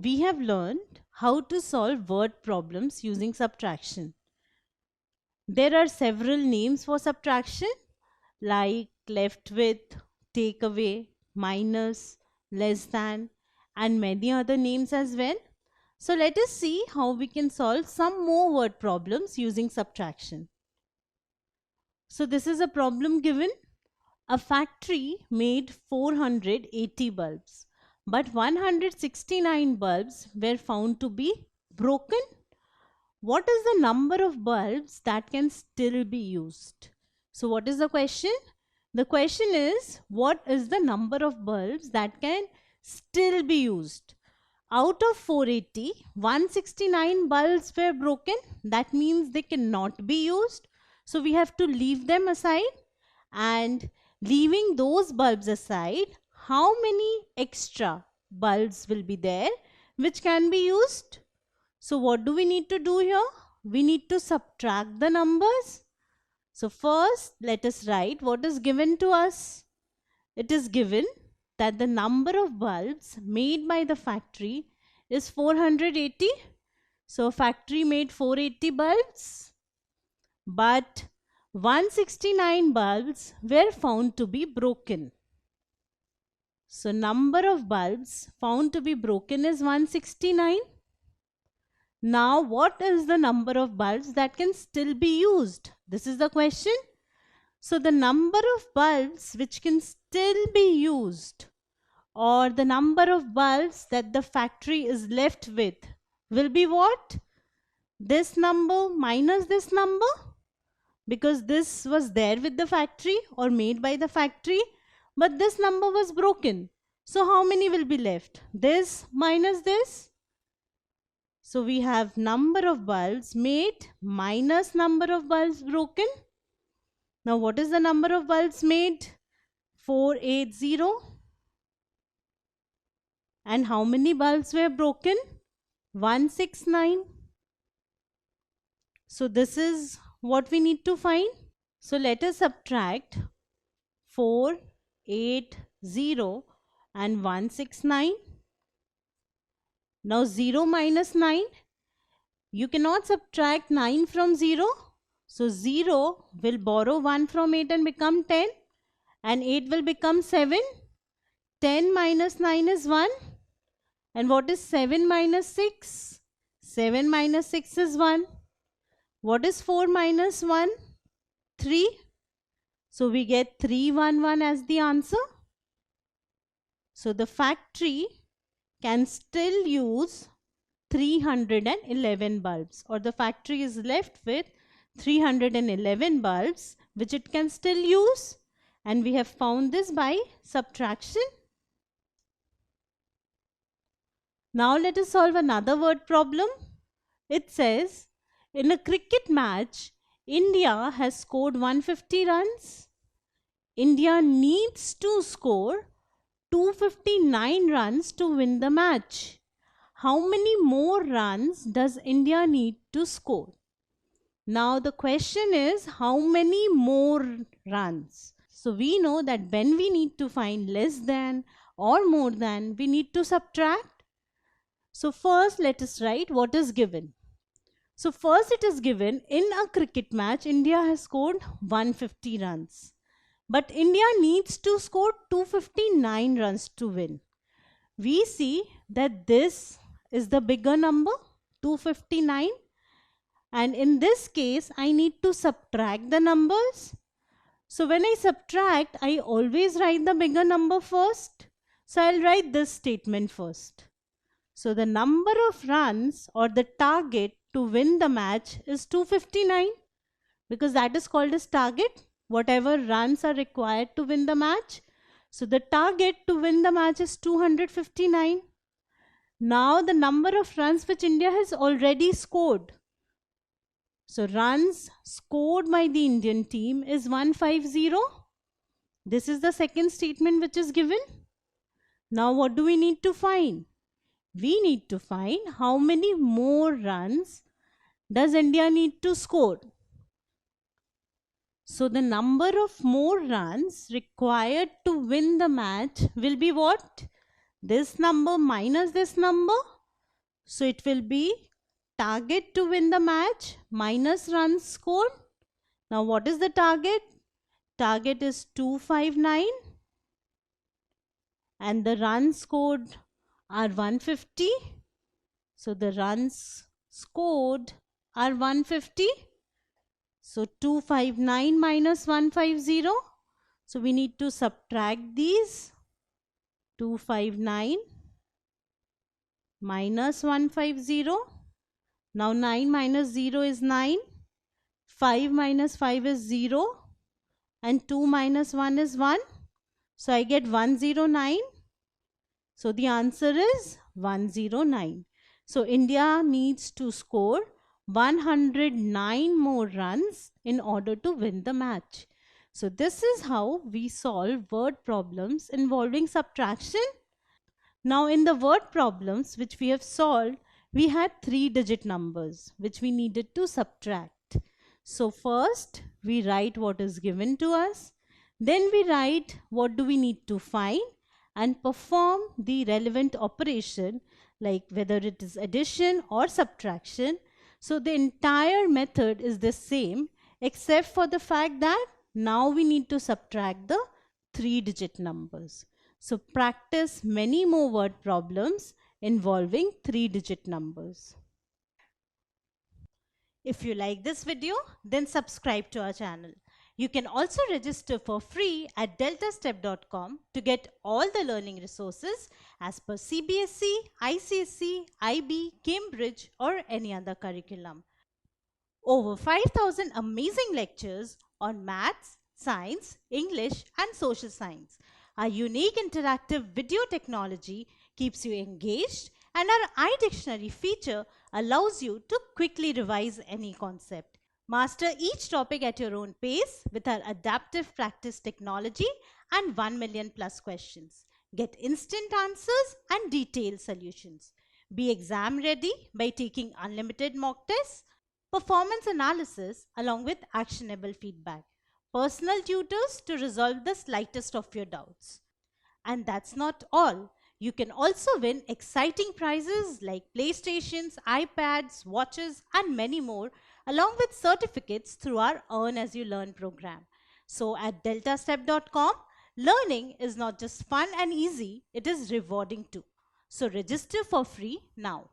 we have learned how to solve word problems using subtraction. There are several names for subtraction like left with, take away, minus, less than, and many other names as well. So let us see how we can solve some more word problems using subtraction. So this is a problem given. A factory made 480 bulbs, but 169 bulbs were found to be broken. What is the number of bulbs that can still be used? So what is the question? The question is, what is the number of bulbs that can still be used? Out of 480, 169 bulbs were broken. That means they cannot be used. So we have to leave them aside. And leaving those bulbs aside, how many extra bulbs will be there which can be used? So what do we need to do here? We need to subtract the numbers. So first, let us write what is given to us. It is given that the number of bulbs made by the factory is 480. So factory made 480 bulbs, but 169 bulbs were found to be broken. So number of bulbs found to be broken is 169. Now what is the number of bulbs that can still be used? This is the question. So the number of bulbs which can still be used, or the number of bulbs that the factory is left with, will be what? This number minus this number, because this was there with the factory or made by the factory, but this number was broken. So how many will be left? This minus this. So we have number of bulbs made minus number of bulbs broken. Now what is the number of bulbs made? 480. And how many bulbs were broken? 169. So this is what we need to find. So let us subtract 480 and 169. Now 0 minus 9, you cannot subtract 9 from 0. So 0 will borrow 1 from 8 and become 10, and 8 will become 7. 10 minus 9 is 1. And what is 7 minus 6? 7 minus 6 is 1. What is 4 minus 1? 3. So we get 311 as the answer. So the factory can still use 311 bulbs, or the factory is left with 311 bulbs which it can still use, and we have found this by subtraction. Now let us solve another word problem. It says, in a cricket match, India has scored 150 runs. India needs to score 259 runs to win the match. How many more runs does India need to score? Now the question is, how many more runs? So we know that when we need to find less than or more than, we need to subtract. So first let us write what is given. So first it is given, in a cricket match, India has scored 150 runs. But India needs to score 259 runs to win. We see that this is the bigger number, 259. And in this case, I need to subtract the numbers. So when I subtract, I always write the bigger number first. So I'll write this statement first. So the number of runs, or the target to win the match, is 259, because that is called as target. Whatever runs are required to win the match. So the target to win the match is 259. Now the number of runs which India has already scored. So runs scored by the Indian team is 150. This is the second statement which is given. Now what do we need to find? We need to find how many more runs does India need to score. So the number of more runs required to win the match will be what? This number minus this number. So it will be target to win the match minus runs scored. Now what is the target? Target is 259 and the runs scored are 150. So the runs scored are 150. So 259 minus 150. So we need to subtract these. 259 minus 150. Now 9 minus 0 is 9. 5 minus 5 is 0. And 2 minus 1 is 1. So I get 109. So the answer is 109. So India needs to score 109 more runs in order to win the match. So this is how we solve word problems involving subtraction. Now in the word problems which we have solved, we had 3-digit numbers which we needed to subtract. So first we write what is given to us. Then we write what do we need to find and perform the relevant operation, like whether it is addition or subtraction. So the entire method is the same except for the fact that now we need to subtract the 3-digit numbers. So practice many more word problems involving 3-digit numbers. If you like this video, then subscribe to our channel. You can also register for free at deltastep.com to get all the learning resources as per CBSE, ICSE, IB, Cambridge or any other curriculum. Over 5,000 amazing lectures on maths, science, English and social science. Our unique interactive video technology keeps you engaged and our iDictionary feature allows you to quickly revise any concept. Master each topic at your own pace with our adaptive practice technology and 1 million plus questions. Get instant answers and detailed solutions. Be exam ready by taking unlimited mock tests, performance analysis along with actionable feedback, personal tutors to resolve the slightest of your doubts. And that's not all. You can also win exciting prizes like PlayStations, iPads, watches, and many more, along with certificates through our Earn As You Learn program. So at deltastep.com, learning is not just fun and easy, it is rewarding too. So register for free now.